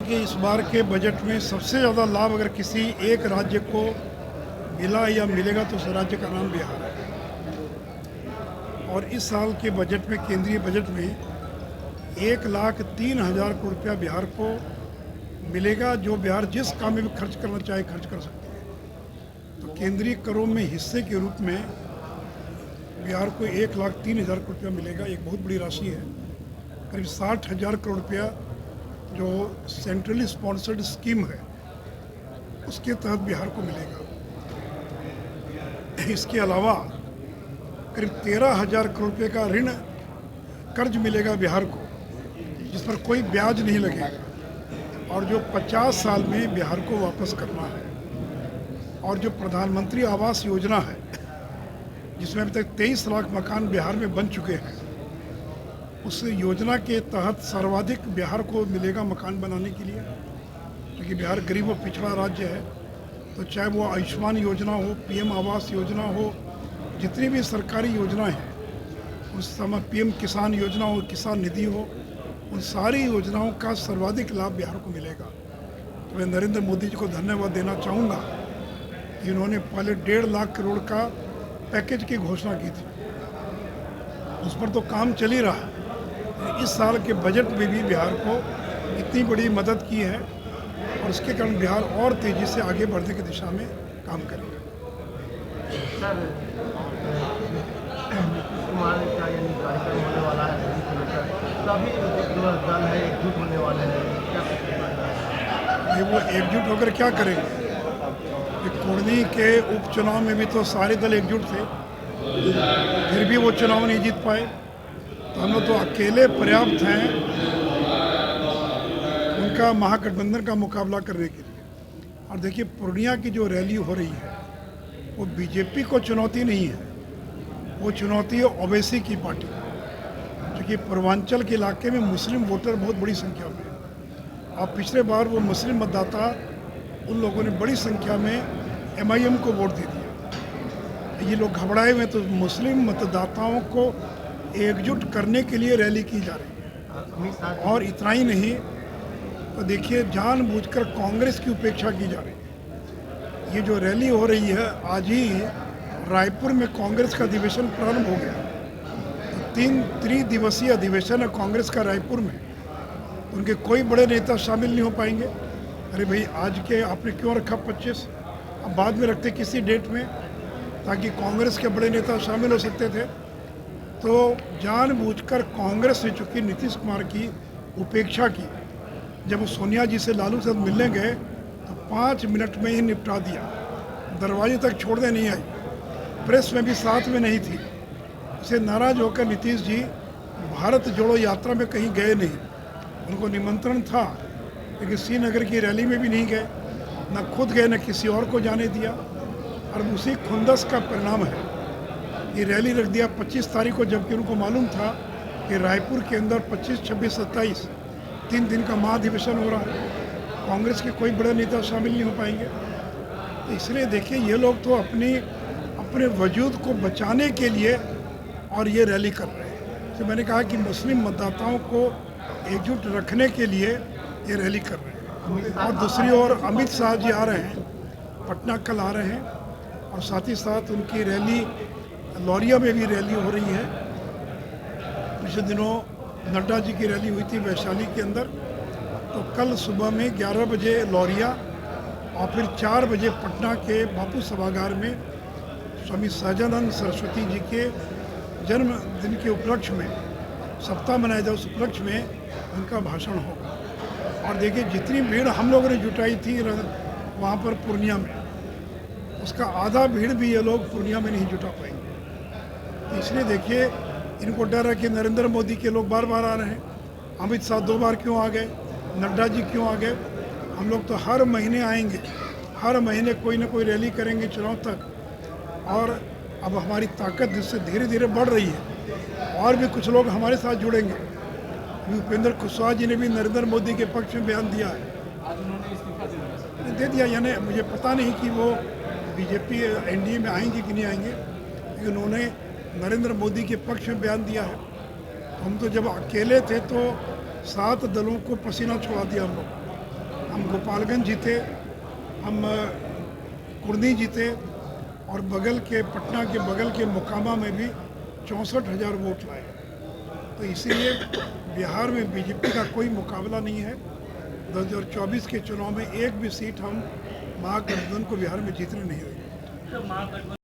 देखिए, इस बार के बजट में सबसे ज़्यादा लाभ अगर किसी एक राज्य को मिला या मिलेगा तो उस राज्य का नाम बिहार है। और इस साल के बजट में, केंद्रीय बजट में 1,03,000 करोड़ रुपया बिहार को मिलेगा, जो बिहार जिस काम में भी खर्च करना चाहे खर्च कर सकती है। तो केंद्रीय करों में हिस्से के रूप में बिहार को 1,03,000 करोड़ रुपया मिलेगा। एक बहुत बड़ी राशि है। करीब 60,000 करोड़ रुपया जो सेंट्रली स्पॉन्सर्ड स्कीम है उसके तहत बिहार को मिलेगा। इसके अलावा करीब 13,000 करोड़ रुपये का ऋण कर्ज मिलेगा बिहार को, जिस पर कोई ब्याज नहीं लगेगा, और जो 50 साल में बिहार को वापस करना है। और जो प्रधानमंत्री आवास योजना है, जिसमें अभी तक 23 लाख मकान बिहार में बन चुके हैं, उस योजना के तहत सर्वाधिक बिहार को मिलेगा मकान बनाने के लिए, क्योंकि बिहार गरीब और पिछड़ा राज्य है। तो चाहे वो आयुष्मान योजना हो, पीएम आवास योजना हो, जितनी भी सरकारी योजनाएं हैं, उस समय पीएम किसान योजना हो, किसान निधि हो, उन सारी योजनाओं का सर्वाधिक लाभ बिहार को मिलेगा। तो मैं नरेंद्र मोदी जी को धन्यवाद देना चाहूँगा कि इन्होंने पहले 1.5 लाख करोड़ का पैकेज की घोषणा की थी, उस पर तो काम चल ही रहा है। इस साल के बजट में भी बिहार को इतनी बड़ी मदद की है, और उसके कारण बिहार और तेज़ी से आगे बढ़ने की दिशा में काम करेगा। सर, कुमार का यानी कार्यक्रम होने वाला है, सभी जो दल है एकजुट होने वाले हैं, क्या ये वो एकजुट होकर क्या करेंगे? कि कुर्नी के उपचुनाव में भी तो सारे दल एकजुट थे, फिर भी वो चुनाव नहीं जीत पाए। तो हम लोग तो अकेले पर्याप्त हैं उनका महागठबंधन का मुकाबला करने के लिए। और देखिए, पूर्णिया की जो रैली हो रही है वो बीजेपी को चुनौती नहीं है, वो चुनौती है ओवैसी की पार्टी, क्योंकि पूर्वांचल के इलाके में मुस्लिम वोटर बहुत बड़ी संख्या में है। और पिछले बार वो मुस्लिम मतदाता, उन लोगों ने बड़ी संख्या में एमआईएम को वोट दे दिया। ये लोग घबराए हुए, तो मुस्लिम मतदाताओं को एकजुट करने के लिए रैली की जा रही है। और इतना ही नहीं, तो देखिए, जानबूझकर कांग्रेस की उपेक्षा की जा रही है। ये जो रैली हो रही है, आज ही रायपुर में कांग्रेस का अधिवेशन प्रारंभ हो गया। तो 3 त्रिदिवसीय अधिवेशन है कांग्रेस का रायपुर में, तो उनके कोई बड़े नेता शामिल नहीं हो पाएंगे। अरे भाई, आज के आपने क्यों रखा 25, अब बाद में रखते किसी डेट में, ताकि कांग्रेस के बड़े नेता शामिल हो सकते थे। तो जानबूझकर कांग्रेस ने चूँकि नीतीश कुमार की उपेक्षा की, जब वो सोनिया जी से लालू साहब मिलने गए तो 5 मिनट में ही निपटा दिया, दरवाजे तक छोड़ने नहीं आई, प्रेस में भी साथ में नहीं थी। उससे नाराज होकर नीतीश जी भारत जोड़ो यात्रा में कहीं गए नहीं। उनको निमंत्रण था, लेकिन श्रीनगर की रैली में भी नहीं गए, न खुद गए न किसी और को जाने दिया। और उसी खुंदस का परिणाम है ये रैली रख दिया 25 तारीख को, जबकि उनको मालूम था कि रायपुर के अंदर 25, 26, 27 3 दिन का महाधिवेशन हो रहा है, कांग्रेस के कोई बड़े नेता शामिल नहीं हो पाएंगे। तो इसलिए देखिए, ये लोग तो अपने वजूद को बचाने के लिए और ये रैली कर रहे हैं। तो मैंने कहा कि मुस्लिम मतदाताओं को एकजुट रखने के लिए ये रैली कर रहे हैं। और दूसरी ओर अमित शाह जी आ रहे हैं, पटना कल आ रहे हैं, और साथ ही साथ उनकी रैली लौरिया में भी रैली हो रही है। पिछले दिनों नड्डा जी की रैली हुई थी वैशाली के अंदर। तो कल सुबह में 11 बजे लौरिया, और फिर 4 बजे पटना के बापू सभागार में स्वामी सहजानंद सरस्वती जी के जन्मदिन के उपलक्ष्य में, सप्ताह मनाया जाए उस उपलक्ष्य में उनका भाषण होगा। और देखिए, जितनी भीड़ हम लोगों ने जुटाई थी वहाँ पर पूर्णिया में, उसका आधा भीड़ भी ये लोग पूर्णिया में नहीं जुटा पाएंगे। तो इसलिए देखिए, इनको डर है कि नरेंद्र मोदी के लोग बार बार आ रहे हैं, अमित शाह 2 बार क्यों आ गए, नड्डा जी क्यों आ गए। हम लोग तो हर महीने आएंगे, हर महीने कोई ना कोई रैली करेंगे चुनाव तक। और अब हमारी ताकत जिससे धीरे धीरे बढ़ रही है, और भी कुछ लोग हमारे साथ जुड़ेंगे। उपेंद्र कुशवाहा जी ने भी नरेंद्र मोदी के पक्ष में बयान दिया है, दे दिया। यानी मुझे पता नहीं कि वो बीजेपी एनडीए में आएंगे कि नहीं आएंगे, लेकिन उन्होंने नरेंद्र मोदी के पक्ष में बयान दिया है। हम तो जब अकेले थे तो 7 दलों को पसीना छुड़ा दिया हम लोग, हम गोपालगंज जीते, हम कुर्नी जीते और बगल के पटना के बगल के मोकामा में भी 64,000 वोट लाए। तो इसीलिए बिहार में बीजेपी का कोई मुकाबला नहीं है। 2024 के चुनाव में एक भी सीट हम महागठबंधन को बिहार में जीतने नहीं देंगे। तो महागठबंधन